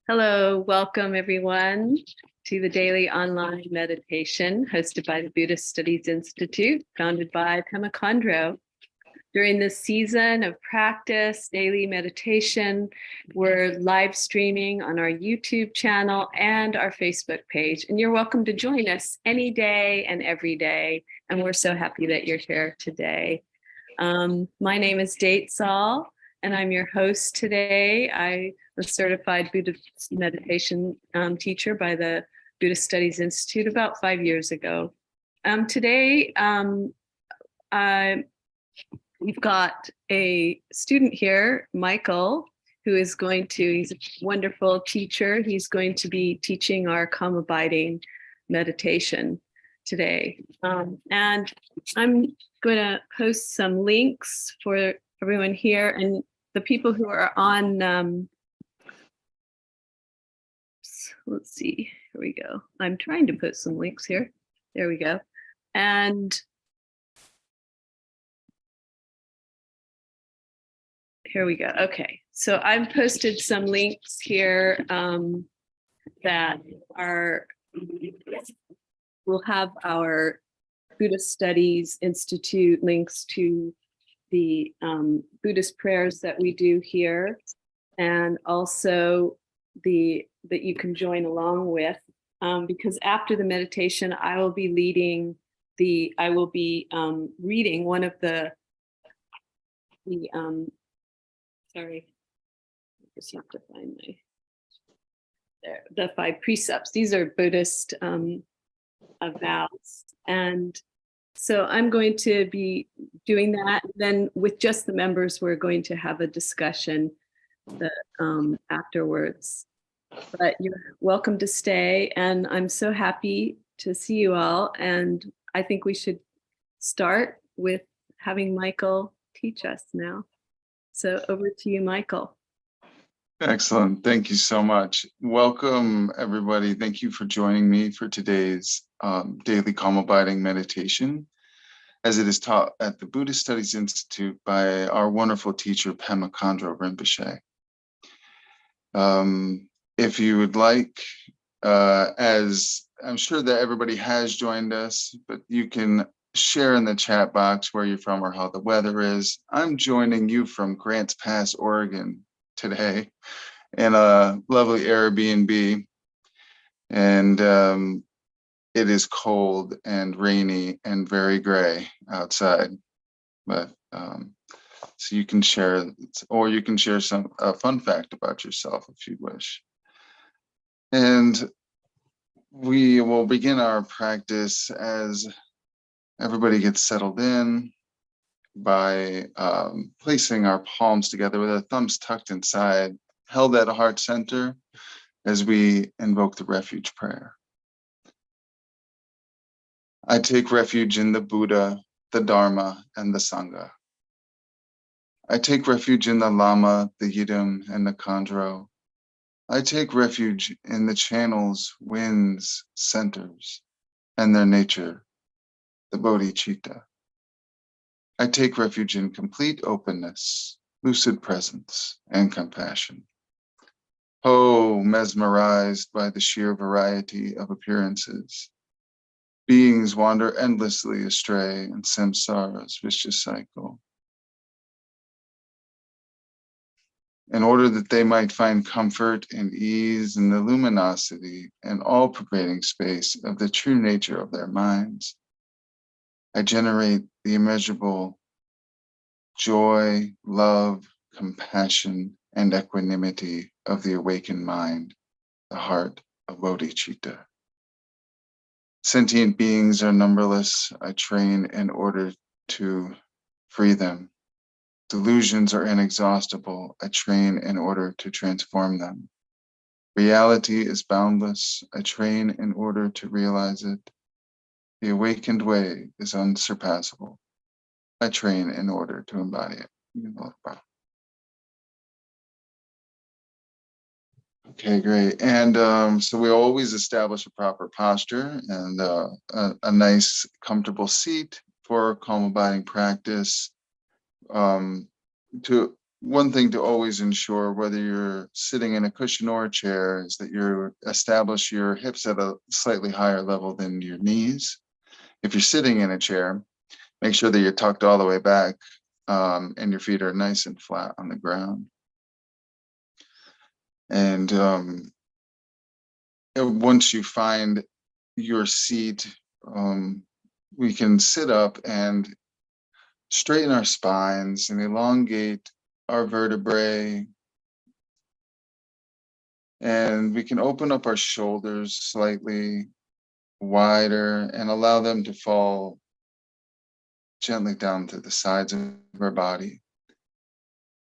Hello, welcome everyone to the daily online meditation hosted by the Buddhist Studies Institute, founded by Pema Chödrön. During this season of practice, daily meditation, we're live streaming on our YouTube channel and our Facebook page. And you're welcome to join us any day and every day. And we're so happy that you're here today. My name is Date Saul, and I'm your host today. I was certified Buddhist meditation teacher by the Buddhist Studies Institute about 5 years ago. Today, we've got a student here, Michael, who is he's a wonderful teacher. He's going to be teaching our calm abiding meditation today. And I'm going to post some links for everyone here, and the people who are on, let's see, here we go. I'm trying to put some links here. There we go. And here we go. Okay, so I've posted some links here that will have our Buddhist Studies Institute links to the Buddhist prayers that we do here, and also that you can join along with, because after the meditation, I will be reading one of sorry, I just have to find the Five Precepts. These are Buddhist vows. And so I'm going to be doing that. Then with just the members, we're going to have a discussion afterwards. But you're welcome to stay. And I'm so happy to see you all. And I think we should start with having Michael teach us now. So over to you, Michael. Excellent. Thank you so much. Welcome, everybody. Thank you for joining me for today's daily calm abiding meditation, as it is taught at the Buddhist Studies Institute by our wonderful teacher, Pema Chödrön Rinpoche. If you would like, as I'm sure that everybody has joined us, but you can share in the chat box where you're from or how the weather is. I'm joining you from Grants Pass, Oregon today in a lovely Airbnb, and it is cold and rainy and very gray outside, but so you can share, or you can share a fun fact about yourself if you wish. And we will begin our practice as everybody gets settled in by placing our palms together with our thumbs tucked inside, held at a heart center as we invoke the refuge prayer. I take refuge in the Buddha, the Dharma, and the Sangha. I take refuge in the Lama, the Yidam, and the Chödrön. I take refuge in the channels, winds, centers, and their nature, the bodhicitta. I take refuge in complete openness, lucid presence, and compassion. Oh, mesmerized by the sheer variety of appearances, beings wander endlessly astray in samsara's vicious cycle. In order that they might find comfort and ease in the luminosity and all-pervading space of the true nature of their minds, I generate the immeasurable joy, love, compassion, and equanimity of the awakened mind, the heart of bodhicitta. Sentient beings are numberless. I train in order to free them. Delusions are inexhaustible. I train in order to transform them. Reality is boundless. I train in order to realize it. The awakened way is unsurpassable. I train in order to embody it. Okay, great. And so we always establish a proper posture and a nice, comfortable seat for calm abiding practice. To one thing to always ensure, whether you're sitting in a cushion or a chair, is that you establish your hips at a slightly higher level than your knees. If you're sitting in a chair, make sure that you're tucked all the way back, and your feet are nice and flat on the ground. And once you find your seat, we can sit up and straighten our spines and elongate our vertebrae. And we can open up our shoulders slightly wider and allow them to fall gently down to the sides of our body.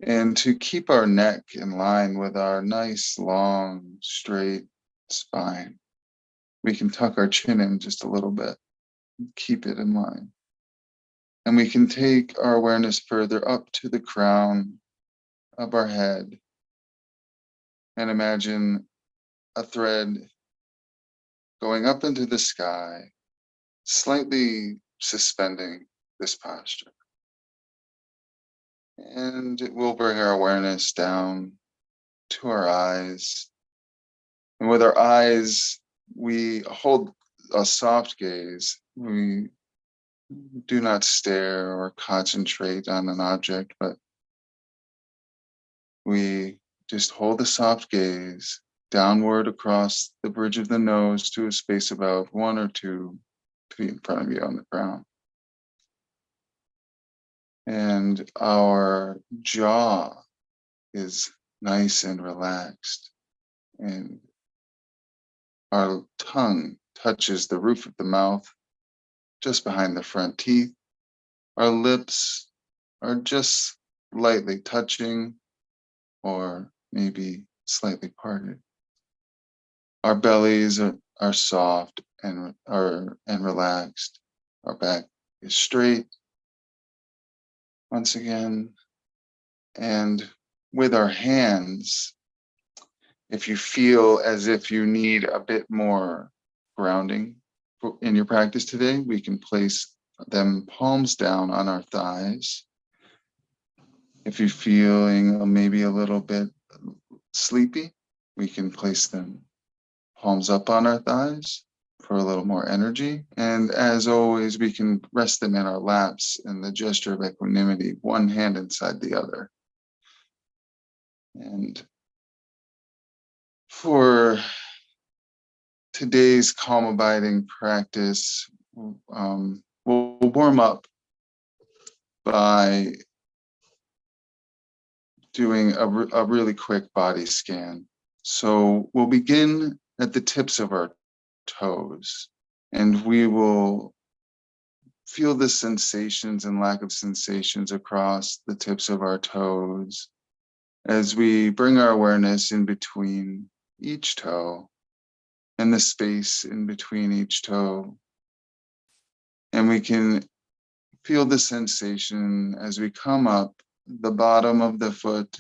And to keep our neck in line with our nice, long, straight spine, we can tuck our chin in just a little bit and keep it in line. And we can take our awareness further up to the crown of our head and imagine a thread going up into the sky, slightly suspending this posture. And it will bring our awareness down to our eyes. And with our eyes, we hold a soft gaze. We do not stare or concentrate on an object, but we just hold a soft gaze downward across the bridge of the nose to a space about 1 or 2 feet in front of you on the ground. And our jaw is nice and relaxed, and our tongue touches the roof of the mouth just behind the front teeth. Our lips are just lightly touching or maybe slightly parted. Our bellies are soft and relaxed. Our back is straight once again. And with our hands, if you feel as if you need a bit more grounding in your practice today, we can place them palms down on our thighs. If you're feeling maybe a little bit sleepy, we can place them palms up on our thighs for a little more energy. And as always, we can rest them in our laps in the gesture of equanimity, one hand inside the other. And for today's calm abiding practice, we'll warm up by doing a really quick body scan. So we'll begin at the tips of our toes, and we will feel the sensations and lack of sensations across the tips of our toes as we bring our awareness in between each toe and the space in between each toe. And we can feel the sensation as we come up the bottom of the foot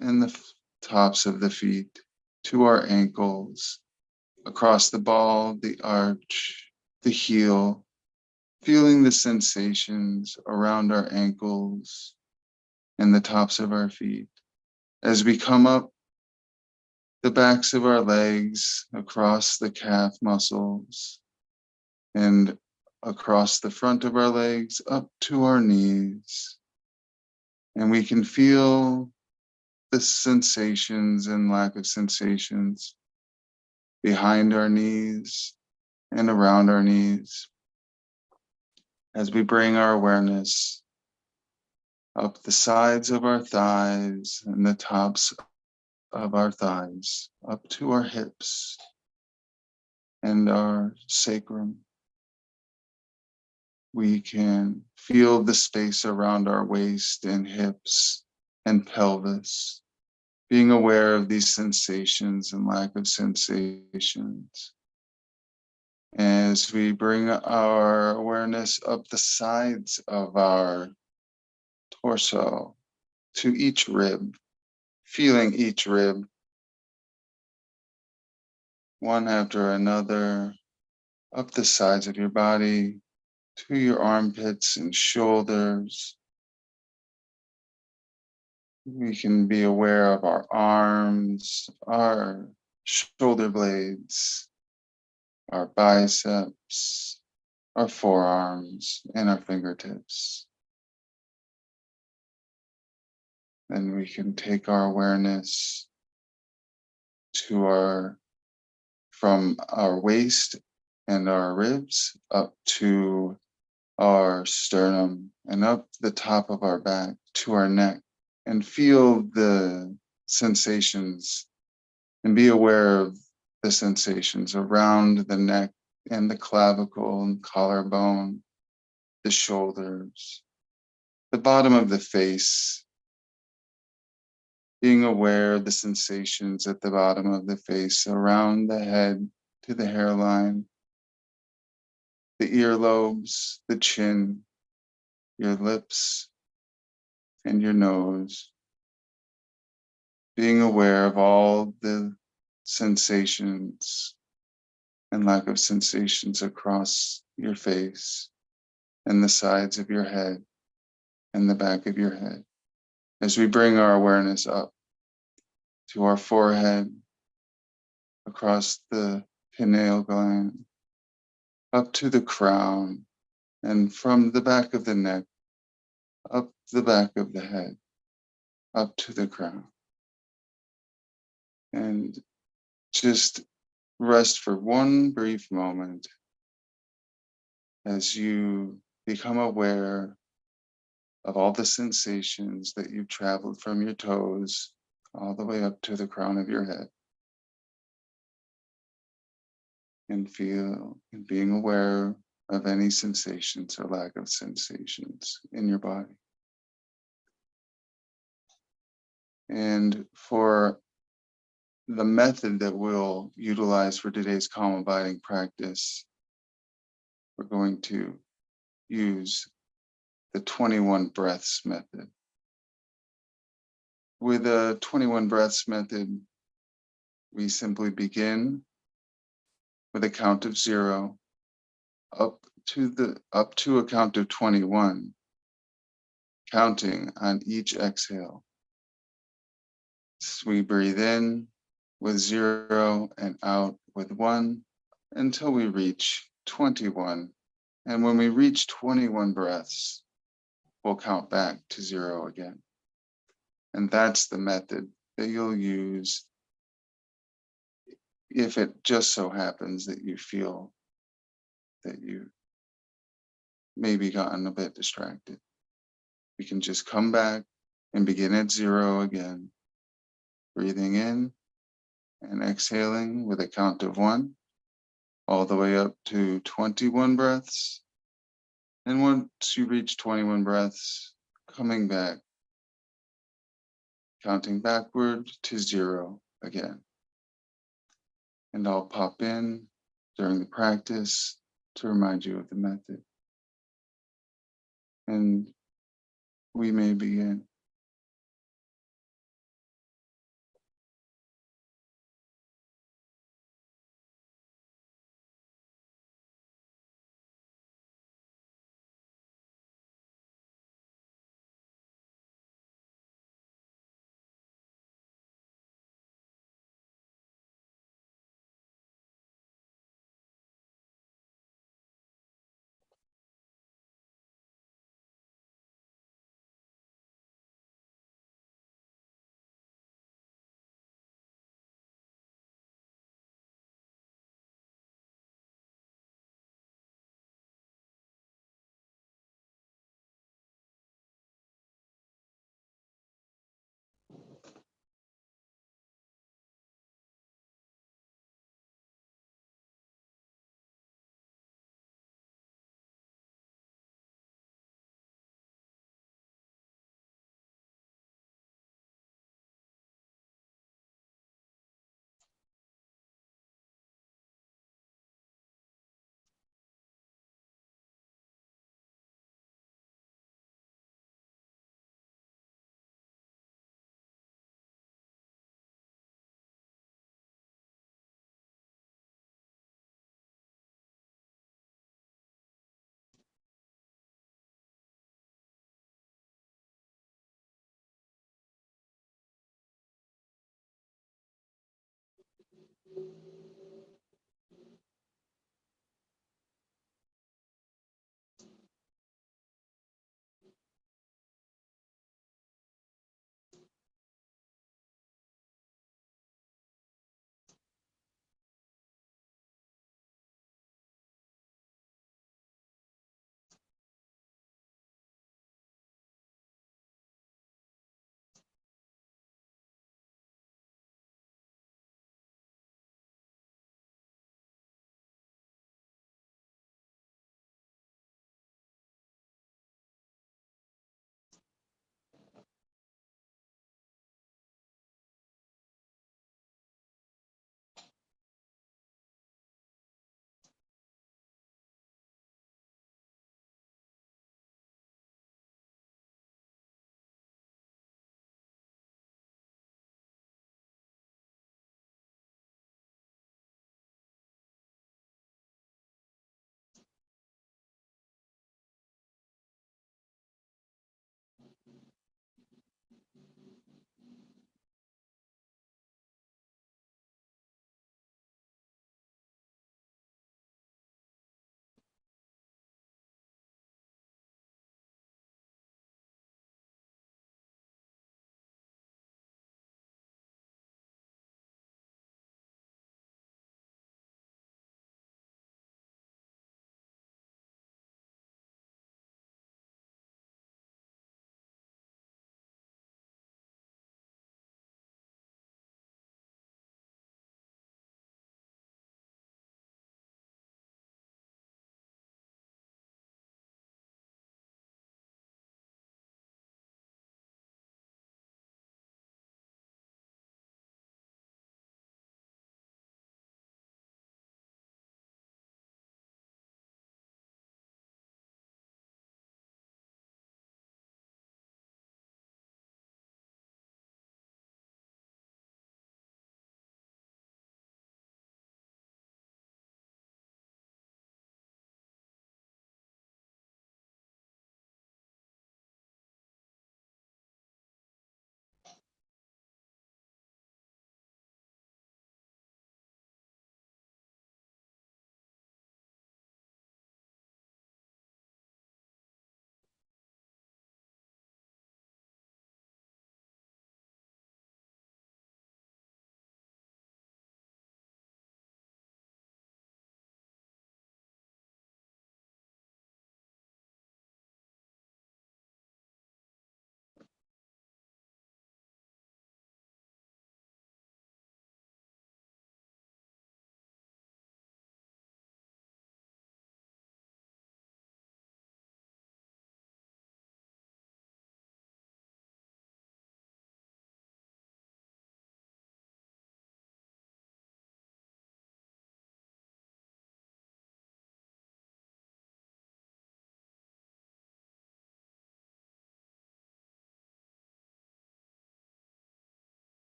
and the tops of the feet to our ankles, across the ball, the arch, the heel, feeling the sensations around our ankles and the tops of our feet. As we come up the backs of our legs, across the calf muscles, and across the front of our legs, up to our knees. And we can feel the sensations and lack of sensations behind our knees and around our knees as we bring our awareness up the sides of our thighs and the tops of our thighs, up to our hips and our sacrum. We can feel the space around our waist and hips and pelvis, being aware of these sensations and lack of sensations. As we bring our awareness up the sides of our torso to each rib, feeling each rib, one after another, up the sides of your body to your armpits and shoulders, We can be aware of our arms, our shoulder blades, our biceps, our forearms, and our fingertips. Then we can take our awareness to from our waist and our ribs up to our sternum and up the top of our back to our neck, and feel the sensations and be aware of the sensations around the neck and the clavicle and collarbone, the shoulders, the bottom of the face, being aware of the sensations at the bottom of the face, around the head to the hairline, the earlobes, the chin, your lips, and your nose. Being aware of all the sensations and lack of sensations across your face and the sides of your head and the back of your head. As we bring our awareness up to our forehead, across the pineal gland, up to the crown, and from the back of the neck, up the back of the head, up to the crown. And just rest for one brief moment as you become aware of all the sensations that you've traveled from your toes all the way up to the crown of your head. And being aware of any sensations or lack of sensations in your body. And for the method that we'll utilize for today's calm abiding practice, we're going to use the 21 breaths method. With a 21 breaths method, we simply begin with a count of 0 up to a count of 21, counting on each exhale. So we breathe in with 0 and out with 1 until we reach 21. And when we reach 21 breaths, we'll count back to 0 again. And that's the method that you'll use if it just so happens that you feel that you maybe gotten a bit distracted. We can just come back and begin at 0 again, breathing in and exhaling with a count of 1, all the way up to 21 breaths. And once you reach 21 breaths, coming back, counting backward to 0 again. And I'll pop in during the practice to remind you of the method. And we may begin.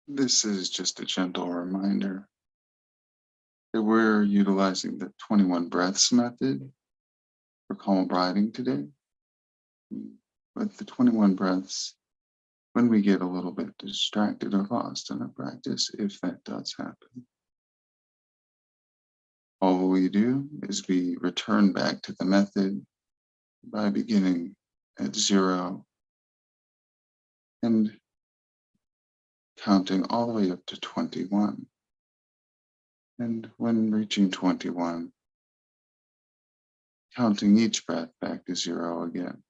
This is just a gentle reminder that we're utilizing the 21 breaths method for calm abiding today. With the 21 breaths, when we get a little bit distracted or lost in our practice, if that does happen, all we do is we return back to the method by beginning at 0 and counting all the way up to 21. And when reaching 21, counting each breath back to 0 again.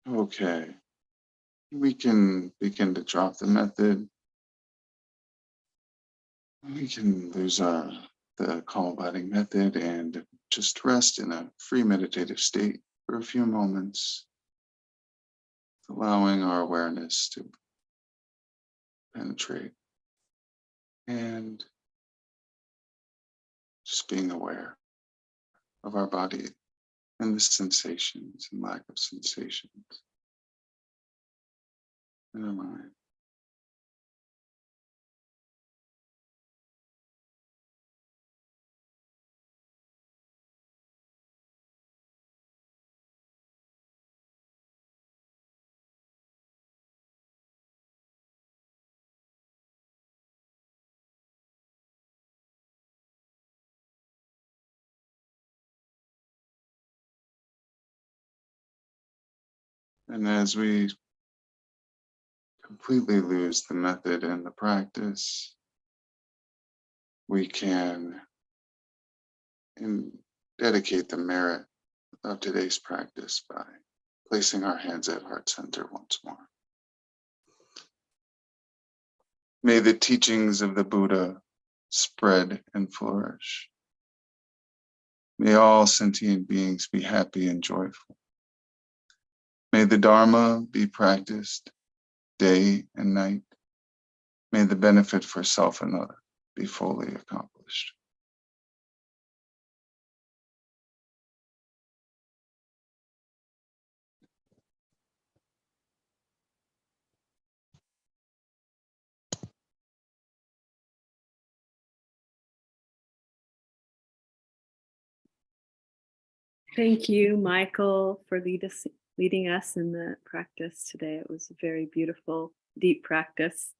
Okay, we can begin to drop the method. We can lose the calm abiding method and just rest in a free meditative state for a few moments, allowing our awareness to penetrate and just being aware of our body and the sensations and lack of sensations in our mind. And as we completely lose the method and the practice, we can dedicate the merit of today's practice by placing our hands at heart center once more. May the teachings of the Buddha spread and flourish. May all sentient beings be happy and joyful. May the Dharma be practiced day and night. May the benefit for self and other be fully accomplished. Thank you, Michael, for leading us in the practice today. It was a very beautiful, deep practice.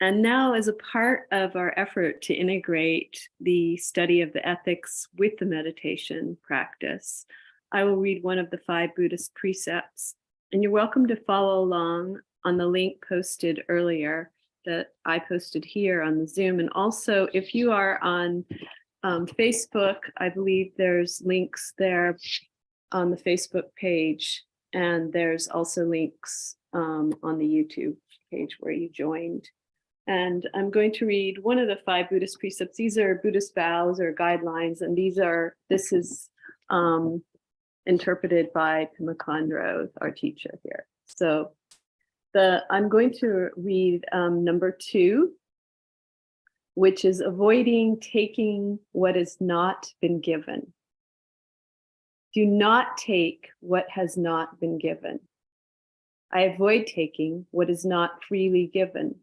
And now, as a part of our effort to integrate the study of the ethics with the meditation practice, I will read one of the 5 Buddhist precepts. And you're welcome to follow along on the link posted earlier that I posted here on the Zoom. And also, if you are on Facebook, I believe there's links there on the Facebook page, and there's also links on the YouTube page where you joined. And I'm going to read one of the 5 Buddhist precepts. These are Buddhist vows or guidelines, and this is interpreted by Pema Chödrön, our teacher here. So I'm going to read number 2, which is avoiding taking what has not been given. Do not take what has not been given. I avoid taking what is not freely given.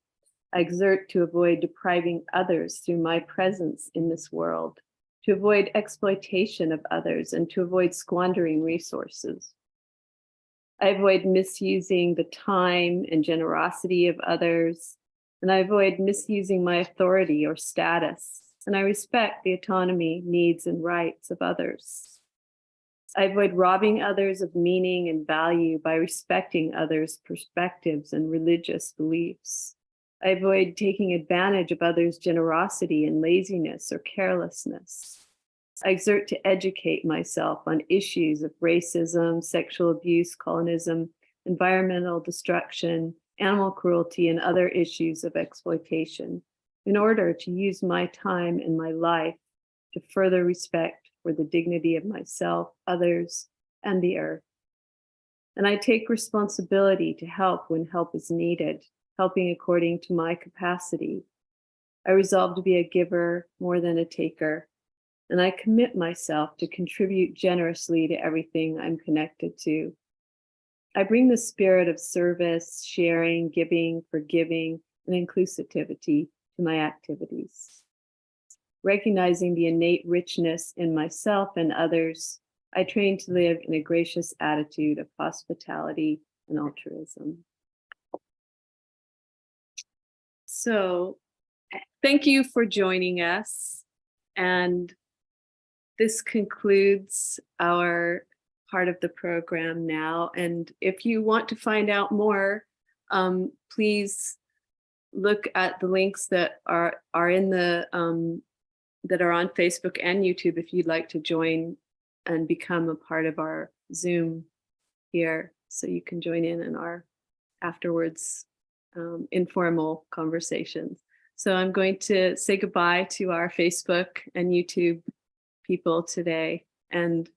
I exert to avoid depriving others through my presence in this world, to avoid exploitation of others, and to avoid squandering resources. I avoid misusing the time and generosity of others, and I avoid misusing my authority or status, and I respect the autonomy, needs, and rights of others. I avoid robbing others of meaning and value by respecting others' perspectives and religious beliefs. I avoid taking advantage of others' generosity and laziness or carelessness. I exert to educate myself on issues of racism, sexual abuse, colonism, environmental destruction, animal cruelty, and other issues of exploitation in order to use my time and my life to further respect for the dignity of myself, others, and the earth. And I take responsibility to help when help is needed, helping according to my capacity. I resolve to be a giver more than a taker, and I commit myself to contribute generously to everything I'm connected to. I bring the spirit of service, sharing, giving, forgiving, and inclusivity to my activities. Recognizing the innate richness in myself and others, I train to live in a gracious attitude of hospitality and altruism. So, thank you for joining us. And this concludes our part of the program now. And if you want to find out more, please look at the links that are in the that are on Facebook and YouTube if you'd like to join and become a part of our Zoom here, so you can join in our afterwards informal conversations. So I'm going to say goodbye to our Facebook and YouTube people today, and